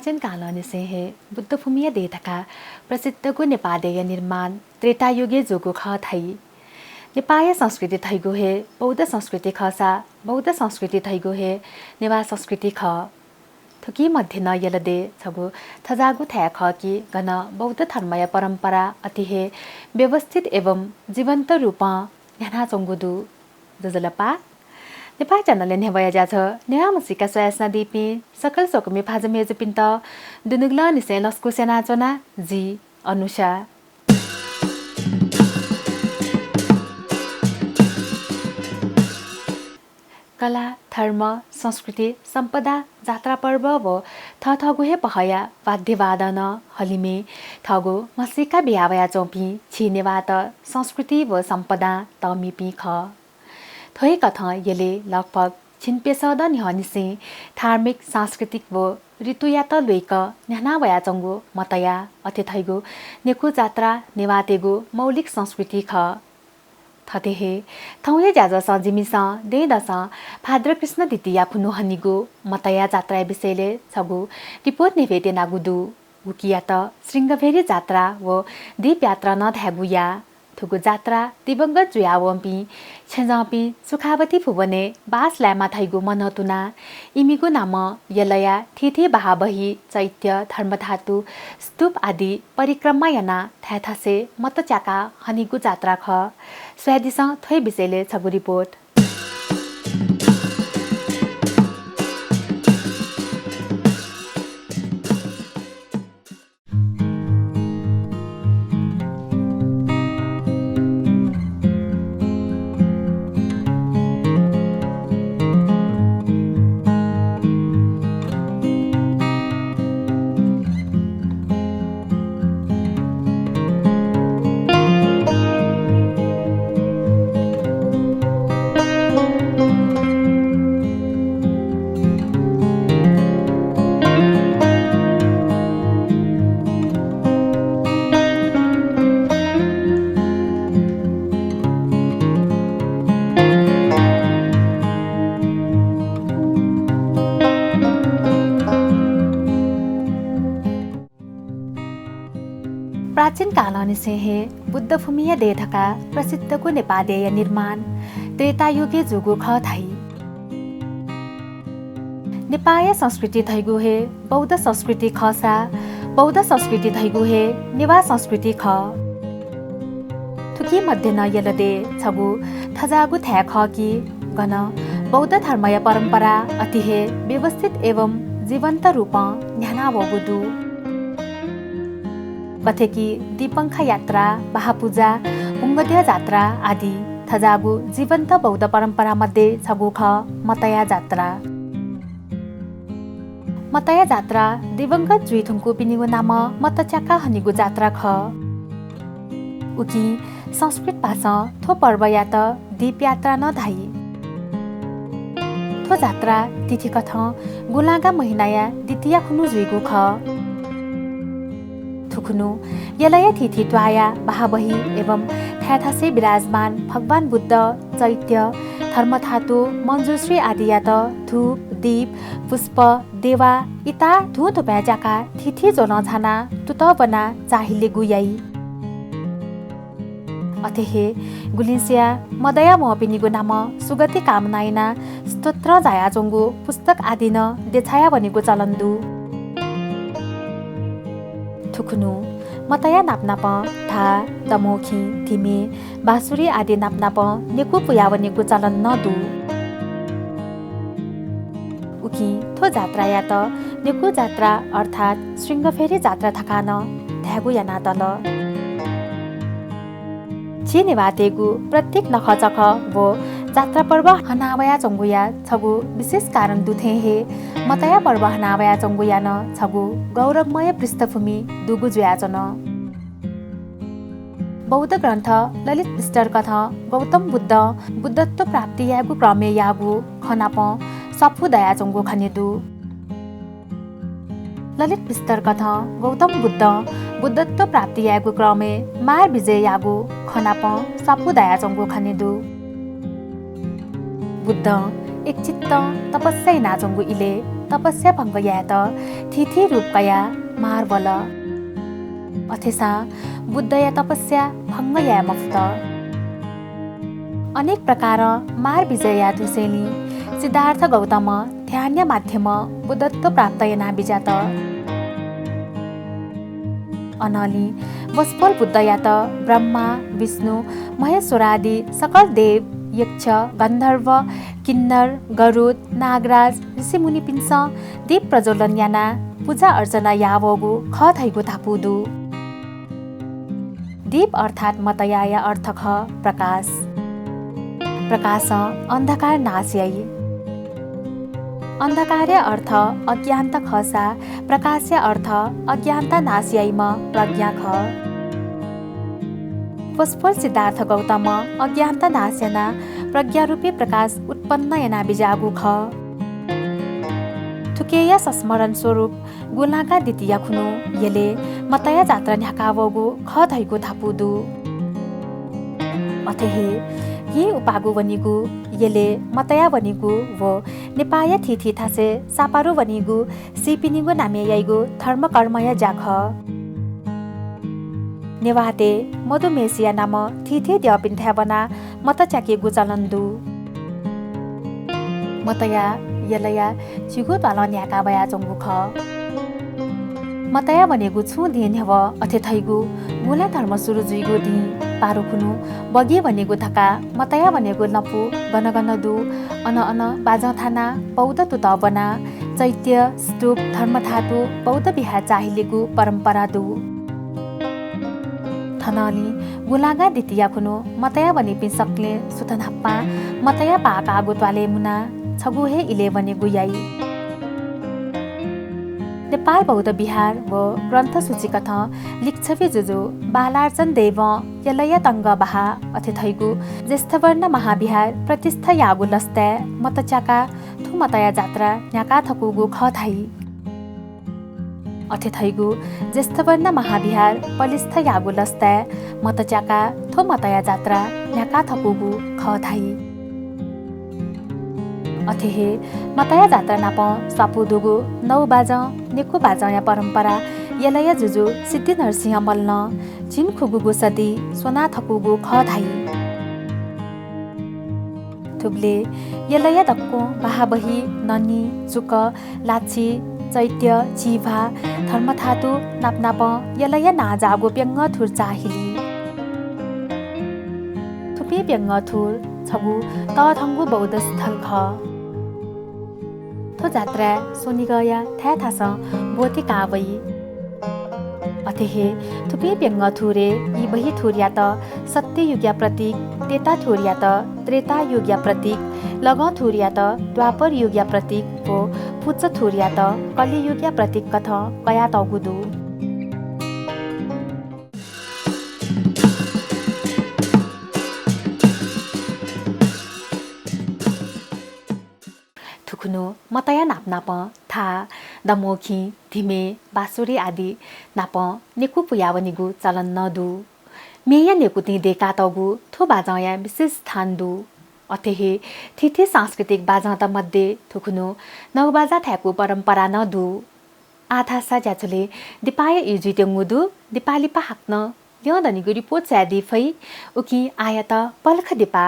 प्राचीन कालनि से हे बुद्धभूमिय देथका प्रसिद्धको नेपादेय निर्माण त्रेतायुगे जोगो ख थै नेपाय संस्कृति थैगो हे बौद्ध संस्कृति खसा बौद्ध संस्कृति थैगो हे नेवा संस्कृति ख थुकी मध्य न यलदे छगु थजागु थ्या ख कि गन बौद्ध धर्मय परम्परा अति हे व्यवस्थित एवं जीवन्त रूप न्याना चंगुदु जजलपा नेपाल च्यानलले नेवया जाछ नेहा मुसिका सयासना दिपि सकल सोकमी फाजमेज पिन्त दुनुगला निसे लस्कु सेना चना जी अनुषा कला धर्म संस्कृति सम्पदा जात्रा पर्व व थगुहे पहया वाद्यवादन हलिमे थगो मसिका बिहावया चौपी छिनेवात संस्कृति व सम्पदा तमिपी ख थोइ कथ यले लगभग छिनपेसद निहनिसे धार्मिक सांस्कृतिक व ऋतुयात लुइक न्यानावया चंगो मतया अथेथैगो नेकु जात्रा नेवातेगो मौलिक संस्कृति ख थतेहे थौये ज्याज सजिमिस देदस भाद्र कृष्ण द्वितीया खुनु हनिगो मतया जात्रा विषयले छगु रिपोर्ट निवेदे नागुदु गुकिया त श्रृंगभेरी जात्रा व दीप यात्रा न धागुया थुगु जात्रा दिवंगत जुयावम्पी छेजापी सुखावती फुवने बास ल्यामा थैगु मनतुना इमिगु नाम यलया थिथि बहाबही चैत्य धर्मधातु स्तूप आदि परिक्रमा याना थ्याथासे मतच्याका हनिगु जात्रा ख स्वादिस थोइ विषयले छगु रिपोर्ट प्राचीन कालनि से हे बुद्धभूमिय देथका प्रसिद्धको नेपादेय निर्माण त्रेतायुगे जुगो ख थै नेपाय संस्कृति थैगु हे बौद्ध संस्कृति खसा बौद्ध संस्कृति थैगु हे नेवा संस्कृति ख थुकी मध्य न यलदे छगु थजागु थ्या ख कि गन बौद्ध धर्मय परम्परा अति हे व्यवस्थित एवं जीवन्त रूप न्याना वगुदु कथेकी दीपंखा यात्रा महापूजा उङ्गद्य जात्रा आदि थजागु जीवन्त बौद्ध परम्परा मध्ये छगु ख मतया जात्रा दिवंगत जुइथुङको पिनिगु नाम मतच्याका हनिगु जात्रा ख उकी संस्कृत भाषा थो पर्व या त दीप यात्रा न धाई थो जात्रा तिथि कथ गुलागा महिनाया द्वितीय खुनु जुइगु ख थुकुनु यलय तिथि त्वाया बहाबही एवं थ्याथासे विराजमान भगवान बुद्ध चैत्य धर्मधातु मञ्जुश्री आदि या त धूप दीप पुष्प देवा इता धुत ब्याजाका तिथि जोन झाना तुतबना चाहिले गुयाई अथेहे गुलिन्सिया मदया मपिनिगु नाम सुगति कामनाइना स्तोत्र जाया जोंगु पुस्तक आदि न देछाया बनेगु चलन्दु थुकुनु मतया नापनाप धा तमोखी धिमे बाँसुरी आदि नापनाप नेकु पुयावनेगु चलन नदु उकी थो जात्रा या त नेकु जात्रा अर्थात् श्रृंगफेरी जात्रा थकान ध्यागु याना तल छिनेवातेगु प्रत्येक नखचख वो जात्रा पर्व हनावया चंगुया छगु विशेष कारण दुथे हे मतया पर्व हनावया चंगुया न छगु गौरवमय पृष्ठभूमि दुगु जुयाचन बौद्ध ग्रन्थ ललित विस्तर कथा गौतम बुद्ध बुद्धत्व प्राप्ति यागु क्रमे यागु खनाप सफु दया चंगु खनेदु ललित विस्तर कथा गौतम बुद्ध बुद्धत्व प्राप्ति यागु क्रमे मार विजय यागु खनाप सफु दया चंगु खनेदु बुद्ध एक चित्त तपस्या नाचंगु इले तपस्या भङ्गयात थिथि रूपकया मार्बल अथेसा बुद्धया तपस्या भङ्गया मुक्त अनेक प्रकार मार विजया धुसेली सिद्धार्थ गौतम ध्यान माध्यम बुद्धत्व प्राप्त यना बिजात अनली वस्फल बुद्धयात ब्रह्मा विष्णु महेश्वरादि सकल देव यक्ष गन्धर्व किन्नर गरुड नागराज ऋषिमुनि पिंस दीप प्रज्वलन याना पूजा अर्चना यावगु ख थैगु थापुदु दीप अर्थात् मतयाय अर्थ ख प्रकाश प्रकाश अन्धकार नाश्यै अन्धकार्य अर्थ अज्ञानता खसा प्रकाश्य अर्थ अज्ञानता नाश्यैमा प्रज्ञा ख पुष्पल सिद्धार्थ गौतम अज्ञानता नाश्यना प्रज्ञारूपी प्रकाश उत्पन्न यना बिजागु ख थुकेया संस्मरण स्वरूप गुलाका द्वितीय खुनु यले मतया जात्रा न्याकावगु ख धैगु थापुदु अथेहे ये उपागु वनिगु यले मतया वनिगु वो नेपाया थिथि थासे सापारु वनिगु सिपिनिगु नामे याइगु धर्म कर्मया जाख नेवाते मधुमेसिया नाम थिथि द्यपिन्थ्या बना मत चाकेगु चलन्दु मतया यलया चिगु तल न्याका बया चंगु ख मतया वनेगु छु दिन हव अथे थैगु मुला धर्म सुरु जुइगु दि पारो खुनु बगे वनेगु थका मतया वनेगु नपु गनगन दु अन अन बाज थाना बौद्ध तुत बना चैत्य स्तूप धर्म धातु बौद्ध बिहार चाहिलेगु परम्परा दु थनली गुलागा द्वितीय खुनु मतया वने पिन सक्ले सुथनहप्पा मतया पाका गुत्वाले मुना छगुहे इले वनेगु याई नेपाल बौद्ध बिहार व ग्रन्थ सूची कथ लिच्छवि जुजु बालार्चन देव यलय तङ्ग बहा अथिथैगु ज्येष्ठवर्ण महाविहार प्रतिष्ठा यागु लस्ते मतचाका थु मतया जात्रा न्याका थकुगु ख थाई अथिथैगु ज्येष्ठवर्ण महाविहार पलिस्थ यागु लस्ते मतचाका थु मतया जात्रा न्याका थकुगु ख थाई अथेहे मतया जात्रा नाप स्वापुदुगु नौ बाज नेकु बाज या परम्परा यलय जुजु सिद्धि नरसिंह मल्ल चिन खुगुगु सदी सोना थकुगु ख धाई थुब्ले यलय दक्को बाहाबही ननी चुक लाची चैत्य चिभा धर्मथातु नापनाप यलय नाजागु प्यङ्ग थुर चाहिली थुपे प्यङ्ग थुर छगु तथङ्गु बौद्ध स्थल ख थो जात्रा सोनिगया थ्या थास बोति कावई अथेहे थुपे प्यङ्ग थुरे यी बही थुर्या त सत्य युग्या प्रतीक तेता थुर्या त त्रेता युग्या प्रतीक लग थुर्या त द्वापर युग्या प्रतीक हो पुच्च थुर्या त कलि युग्या प्रतीक कथ कया तगुदु थुकुनु मतया नाप था दमोखी धिमे बासुरी आदि नाप नेकु पुयावनिगु चलन नदु मेया नेकु ति देका तगु थो बाजाया विशेष स्थान दु अथेहे थिथि सांस्कृतिक बाजाता मध्ये थुकुनु नौबाजा थ्याकु परम्परा नदु आधासा ज्याचले दिपाय इजुतेंगुदु दिपाली पाहाक्न ल्यदनिगु रिपोर्ट स्यादी फै उकि आयत पलख दिपा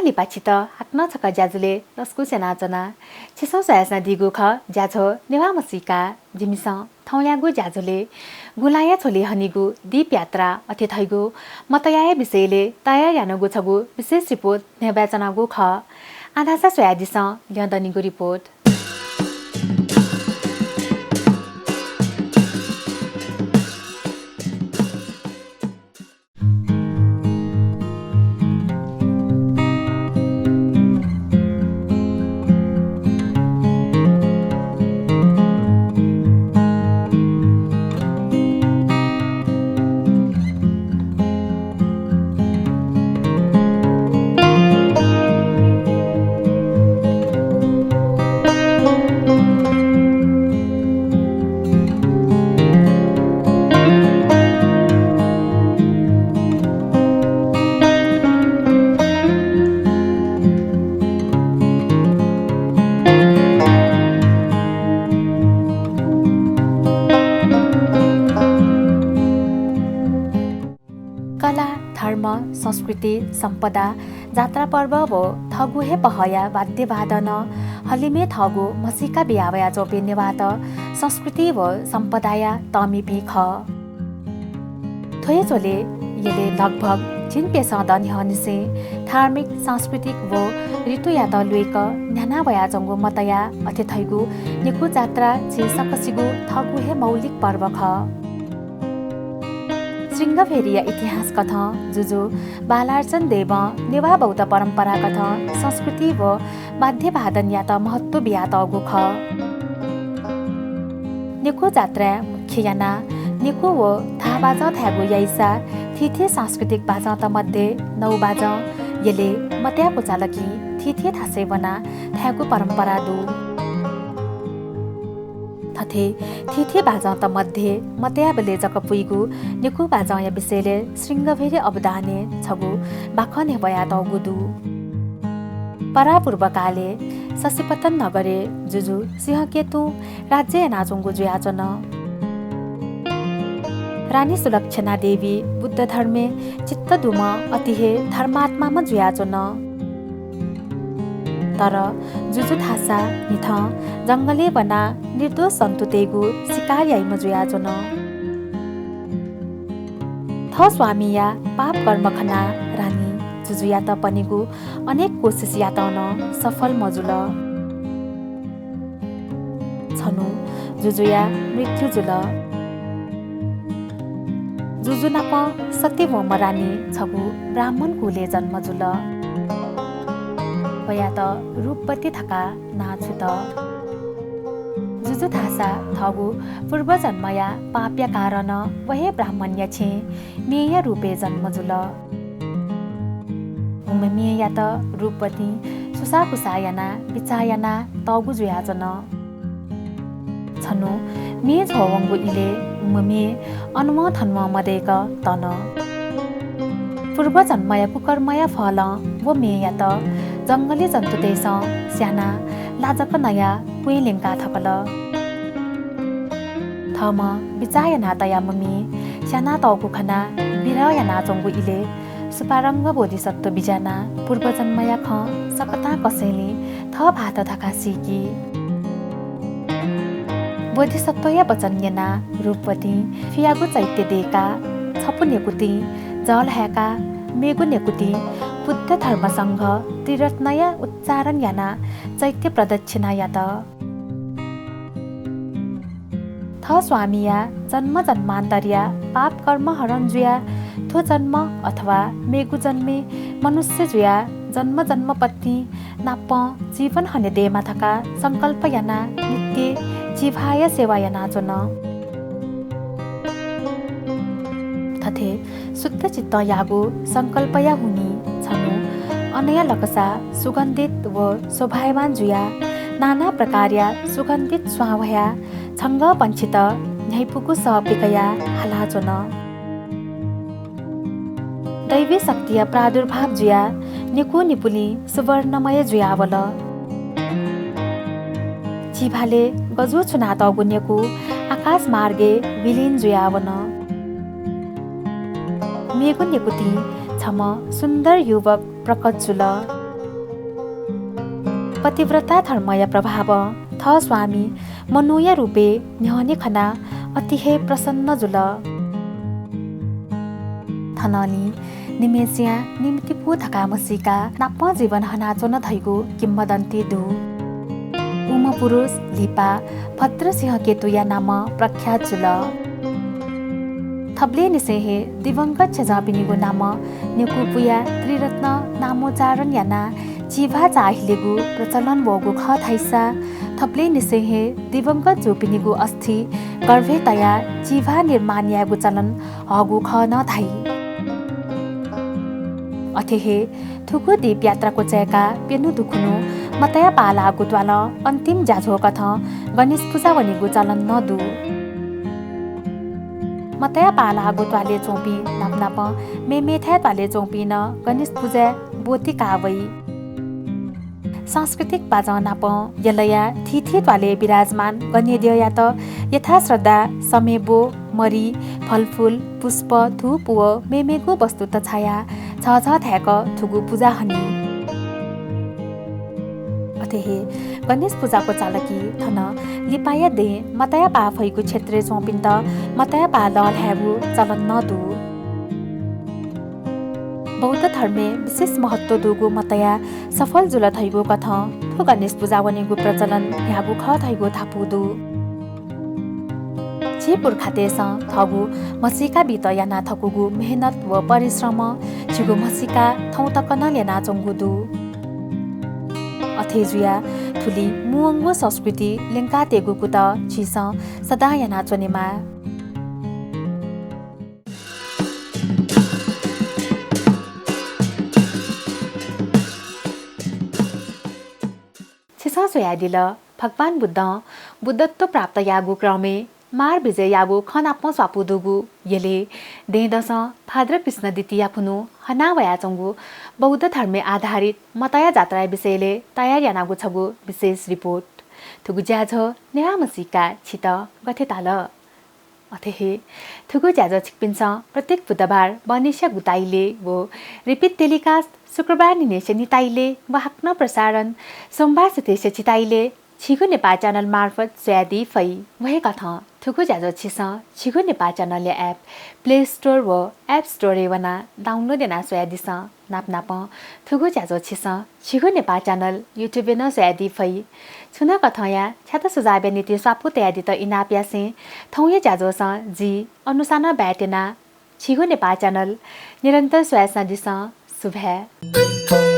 लिपाछि त हाक्न छक ज्याजुले लस्कु सेनाचना छिसौ सयासना दिगु ख ज्याझो नेवामसिका जिमिस थौयागु ज्याजुले गुलाया छोले हनिगु दीप यात्रा अथे थैगु मतयाय विषयले तया यानगु छगु विशेष रिपोर्ट नेवाचनागु ख आधासा सोयादिस ल्यदनिगु रिपोर्ट संस्कृति सम्पदा जात्रा पर्व वो थगु हे पहया वाद्य वादन हलिमे थगु मसिका बियावया जोपे नेवात संस्कृति व सम्पदाया तमी पिख थोय चोले येले लगभग जिन पेसा दनिहनिसे धार्मिक सांस्कृतिक वो ऋतु या तलुएक न्याना वया जंगु मतया अथे थैगु निकु जात्रा छि सकसिगु थगु हे मौलिक पर्व ख श्रृङ्गफेरिया इतिहास कथ जुजु बालार्चन देव नेवा बौद्ध परम्परागत संस्कृति व वाद्य वादन या त महत्व बिया तगु ख निकु जात्रा मुख्य याना निकु वो था बाजा थ्यागु याइसा थिथे सांस्कृतिक बाजा त मध्ये 9 बाजा येले मत्याको चालकी थिथे थासे बना थ्यागु परम्परा दु थथे थिथे बाजा त मध्ये मत्याबले जक पुइगु निकु बाजा या विषयले श्रृङ्गफेरि अवधाने छगु बाखने बया तगु दु परापूर्वकाले शशिपतन नगरे जुजु सिंहकेतु राज्य नाचुङ्गु जुयाचन रानी सुलक्षणा देवी बुद्ध धर्मे चित्तदुम अतिहे धर्मात्मामा जुयाचन तर जुजु थासा निथ जङ्गले बना निर्दोष सन्तुतेगु शिकार याइमा जुयाचन थ स्वामीया पाप कर्म खना रानी जुजु या त पनिगु अनेक कोशिश यातन सफल मजुल छनु जुजुया मृत्यु जुल जुजु नाप सत्यवम रानी छगु ब्राह्मण कुले जन्म जुल वया त रूपवती थका नाछु त जुजु थासा थगु पूर्व जन्मया पाप्य कारण वहे ब्राह्मण्य छे मेय रूपे जन्म जुल मेय त रूपवती सुसाकुसायना बिचायना तगु जुयाजन छनु मे झवंगु इले उममे अनुम थन्म मदेक तन पूर्व जन्मया कुकर्मया फल वो मेय त जङ्गली जन्तु देश स्याना लाजक नया पुइलिङका थकल थम बिचायना तया ममी स्याना तौकु खना बिरयना जङ्गु इले सुपारङ्ग बोधिसत्व बिजाना पूर्व जन्मया ख सकता कसैले थ भात धका सिकी बोधिसत्वया बचन्यना रूपवती फियागु चैत्य देका छपुन्यकुति जल ह्याका मेगुन्यकुति बुद्ध धर्म संघ त्रिरत्नया उच्चारण याना चैत्य प्रदक्षिणा या त थ स्वामीया जन्म जन्मान्तरिया पाप कर्म हरण जुया थो जन्म अथवा मेगु जन्मे मनुष्य जुया जन्म जन्म पत्नी नाप जीवन हने देमा थका संकल्प याना नित्य जीवाय सेवा याना जोन थथे शुद्ध चित्त यागु संकल्पया हुनी छनु अनया लकसा सुगन्धित व शोभायमान जुया नाना प्रकारया सुगन्धित स्वावया छङ्ग पञ्चित न्यायपुगु सपिकया हलाचोन दैवी शक्तिया प्रादुर्भाव जुया निकु निपुली सुवर्णमय जुयावल जिभाले गजु छुना तगुन्यकु आकाश मार्गे विलीन जुयावन मेगुन्यकुति छम सुन्दर युवक प्रकट जुल पतिव्रता धर्मय प्रभाव थ स्वामी मनुय रूपे न्यहने खना अतिहे प्रसन्न जुल थनली निमेसिया निम्ति पु थका मसिका नाप जीवन हनाचोन धैगु किम्बदन्ती दु उम पुरुष लिपा भद्रसिंह केतुया नाम प्रख्यात जुल थप्ले निसेहे दिवंगत छजापिनीगु नाम निकुपुया त्रिरत्न नामोच्चारण याना जिभा चाहिलेगु प्रचलन वगु ख थाइसा थप्ले निसेहे दिवंगत जोपिनीगु अस्थि गर्भे तया जिभा निर्माण यागु चलन हगु ख न थाइ अथेहे थुकु दीप यात्राको चयका पेनु दुखुनु मतया पाला गुद्वाल अन्तिम जाझो कथ गणेश पूजा वनिगु चलन न दु मतया पाला गुद्वाले चोपी नपनाप मेथे ताले चोपी न गणेश पूजा बोती कावै सांस्कृतिक बाजा नाप यलया थिथे ताले विराजमान गण्यदेय या त यथा श्रद्धा समेबो मरी फलफुल पुष्प धूप व मेमेको वस्तु त छाया छ थ्याक थुगु पूजा हनी अथेहे गणेश पूजाको चालकी थन लिपाया दे मतया पा फैको क्षेत्रे सोपिन्त मतया पा लल ह्याबु चलन नदु बौद्ध धर्मे विशेष महत्व दुगु मतया सफल जुल थैगो कथ थो गणेश पूजा वनेगु प्रचलन ह्याबु ख थैगो थापुदु जे पुर्खादेश थगु मसिका बित याना थकुगु मेहनत व परिश्रम छिगु मसिका थौ तकन लेना चंगुदु अथेजुया थुली मुंगो संस्कृति लेंका तेगुकु त छिस सदा याना चनेमा छिसा सोयादिल भगवान बुद्धत्व प्राप्त यागु क्रमे मार विजय यागु खनाप्म स्वापुदुगु येले देदस भाद्र कृष्ण द्वितीया फुनु हनावया चंगु बौद्ध धर्मे आधारित मतया जात्रा विषयले तयार यानागु छगु विशेष रिपोर्ट थुगु ज्याझ नेवामसिका छित गथेताल अथेहे थुगु ज्याझ छिकपिन्छ प्रत्येक बुधबार बनेश्या गुताइले वो रिपिट टेलिकास्ट शुक्रबार निनेश निताइले व हाक्न प्रसारण सोमबार सुतेश चिताइले छिगु नेपाल च्यानल मार्फत सोयादी फै वहे कथा थुगु ज्याझ छिस छिगु Nepal channel app play store व एप स्टोर वना डाउनलोड एना सोयादिस नाप थुगु ज्याझ छिस छिगु नेपाल च्यानल युट्युब न सोयादी फै छुन कथया छ्यात सुझाव नीति स्वापु तयादी त इनाप्यासे थौये ज्याझ स जी अनुसाना बैटेना छिगु नेपाल च्यानल निरन्तर सोयासा दिस शुभ